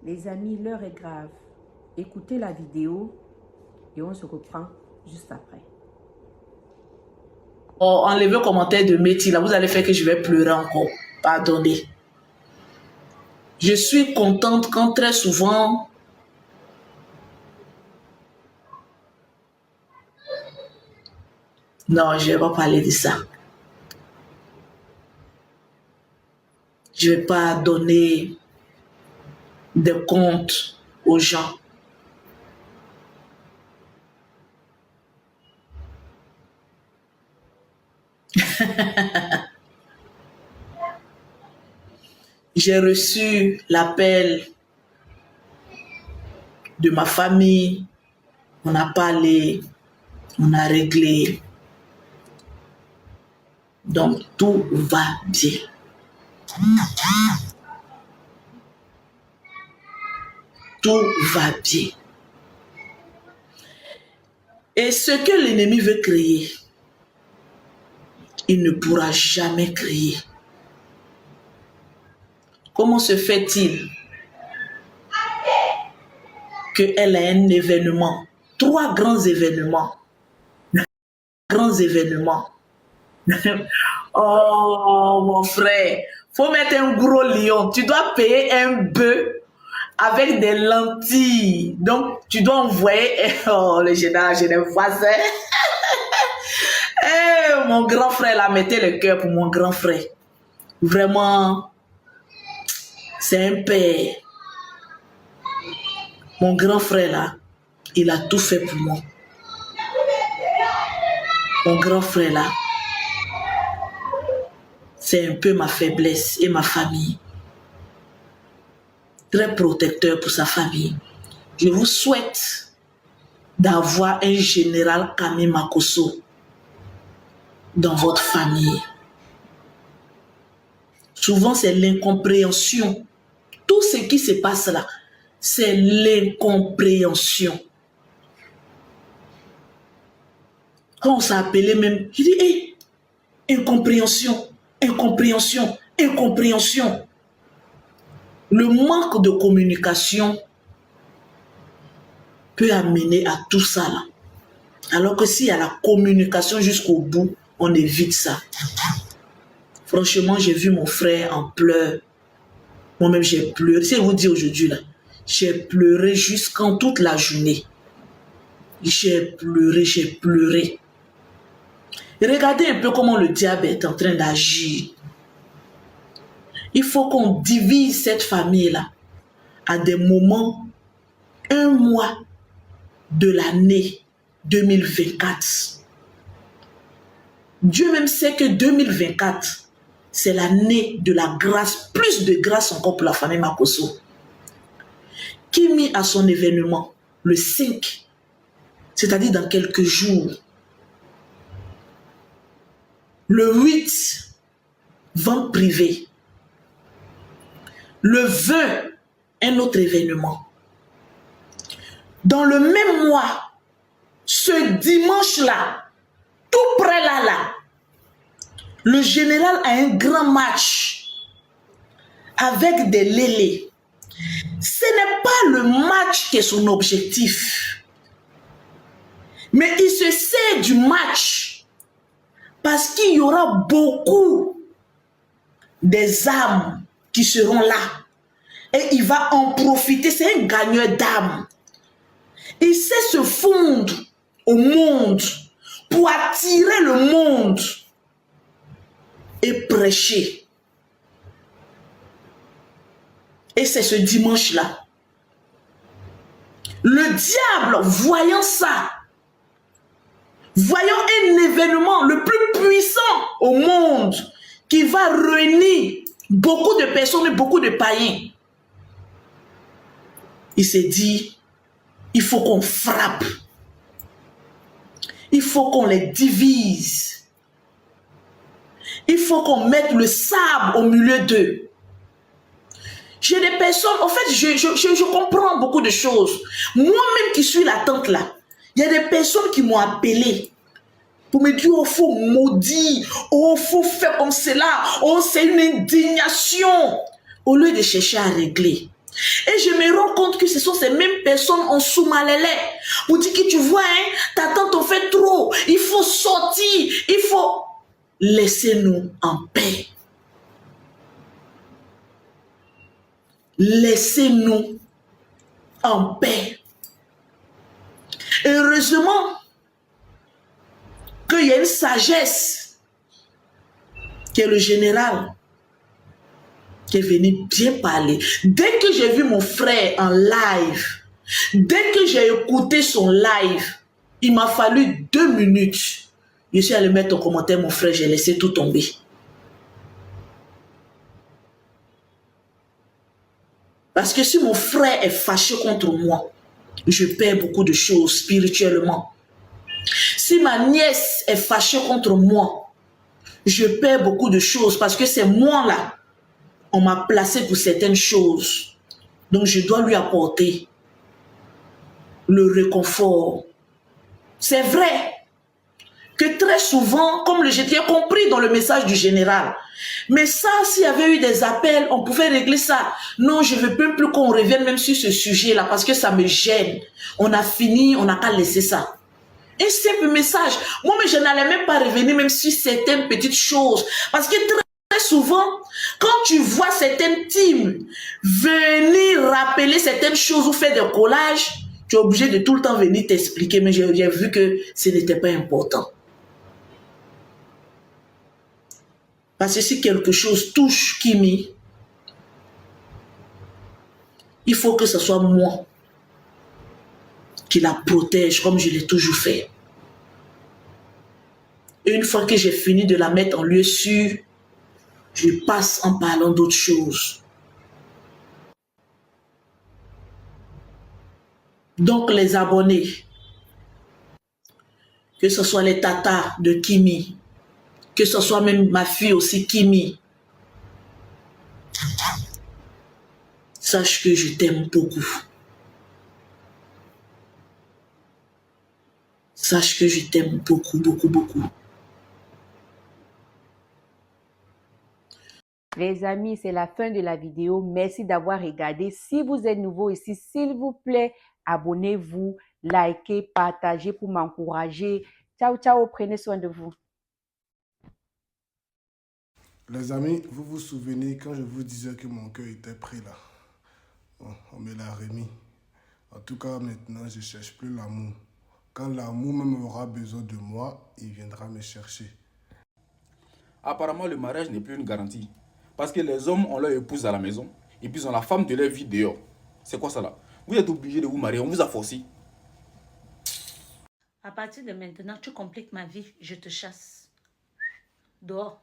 Les amis, l'heure est grave. Écoutez la vidéo et on se reprend juste après. Oh, enlevez le commentaire de Métis, là, vous allez faire que je vais pleurer encore. Pardonnez. Je suis contente quand très souvent, non, je ne vais pas parler de ça. Je ne vais pas donner des comptes aux gens. J'ai reçu l'appel de ma famille. On a parlé, on a réglé. Donc, tout va bien. Tout va bien. Et ce que l'ennemi veut créer, il ne pourra jamais créer. Comment se fait-il qu'elle a un événement, 3 grands événements, Oh, mon frère, faut mettre un gros lion. Tu dois payer un bœuf avec des lentilles. Donc, tu dois envoyer... Oh, le général, je n'aime pas ça. Eh, mon grand frère, là, mettez le cœur pour mon grand frère. Vraiment, c'est un père. Mon grand frère, là, il a tout fait pour moi. Mon grand frère, là, c'est un peu ma faiblesse et ma famille. Très protecteur pour sa famille. Je vous souhaite d'avoir un général Kami Makosso dans votre famille. Souvent, c'est l'incompréhension. Tout ce qui se passe là, c'est l'incompréhension. Quand on s'est appelé même, je dis, hey, incompréhension, incompréhension, incompréhension. Le manque de communication peut amener à tout ça là. Alors que s'il y a la communication jusqu'au bout, on évite ça. Franchement, j'ai vu mon frère en pleurs. Moi-même, j'ai pleuré. Si je vous dis aujourd'hui là, j'ai pleuré jusqu'en toute la journée. J'ai pleuré, j'ai pleuré. Et regardez un peu comment le diable est en train d'agir. Il faut qu'on divise cette famille-là à des moments, un mois de l'année 2024. Dieu même sait que 2024, c'est l'année de la grâce, plus de grâce encore pour la famille Makosso. Qui mit à son événement le 5, c'est-à-dire dans quelques jours. Le 8, vente privée. Le 20, un autre événement. Dans le même mois, ce dimanche-là, tout près là, le général a un grand match avec des lélés. Ce n'est pas le match qui est son objectif. Mais il se sert du match parce qu'il y aura beaucoup des âmes qui seront là. Et il va en profiter. C'est un gagneur d'âmes. Il sait se fondre au monde pour attirer le monde et prêcher. Et c'est ce dimanche-là. Le diable, voyant ça, voyant un événement le plus puissant au monde qui va réunir beaucoup de personnes et beaucoup de païens, il s'est dit, il faut qu'on frappe. Il faut qu'on les divise. Il faut qu'on mette le sable au milieu d'eux. J'ai des personnes, en fait, je comprends beaucoup de choses. Moi-même qui suis la tante là, il y a des personnes qui m'ont appelé pour me dire, oh, faut maudire, oh, faut faire comme cela, oh, c'est une indignation. Au lieu de chercher à régler, Et je me rends compte que ce sont ces mêmes personnes en sous-malélé. Pour dire que tu vois, hein, ta tante en fait trop. Il faut sortir. Il faut... Laissez-nous en paix. Laissez-nous en paix. Heureusement qu'il y a une sagesse qui est le général qui est venu bien parler. Dès que j'ai vu mon frère en live, dès que j'ai écouté son live, il m'a fallu 2 minutes. Je suis allé mettre en commentaire, mon frère, j'ai laissé tout tomber. Parce que si mon frère est fâché contre moi, je perds beaucoup de choses spirituellement. Si ma nièce est fâchée contre moi, je perds beaucoup de choses parce que c'est moi là. On m'a placé pour certaines choses. Donc je dois lui apporter le réconfort. C'est vrai que très souvent, comme j'ai compris dans le message du général, mais ça, s'il y avait eu des appels, on pouvait régler ça. Non, je ne veux même plus qu'on revienne même sur ce sujet-là parce que ça me gêne. On a fini, on n'a qu'à laisser ça. Un simple message. Moi, mais je n'allais même pas revenir même sur certaines petites choses. Parce que très souvent, quand tu vois certaines teams venir rappeler certaines choses ou faire des collages, tu es obligé de tout le temps venir t'expliquer. Mais j'ai vu que ce n'était pas important. Parce que si quelque chose touche Kimi, il faut que ce soit moi qui la protège comme je l'ai toujours fait. Et une fois que j'ai fini de la mettre en lieu sûr, je passe en parlant d'autres choses. Donc les abonnés, que ce soit les tatas de Kimi, que ce soit même ma fille aussi Kimi, sache que je t'aime beaucoup. Sache que je t'aime beaucoup, beaucoup, beaucoup. Les amis, c'est la fin de la vidéo. Merci d'avoir regardé. Si vous êtes nouveau ici, s'il vous plaît, abonnez-vous, likez, partagez pour m'encourager. Ciao, ciao, prenez soin de vous. Les amis, vous vous souvenez quand je vous disais que mon cœur était pris là? Bon, on me l'a remis. En tout cas, maintenant, je ne cherche plus l'amour. Quand l'amour même aura besoin de moi, il viendra me chercher. Apparemment, le mariage n'est plus une garantie. Parce que les hommes ont leur épouse à la maison et puis ils ont la femme de leur vie dehors. C'est quoi ça là? Vous êtes obligé de vous marier, on vous a forcé. À partir de maintenant, tu compliques ma vie, je te chasse. Dehors.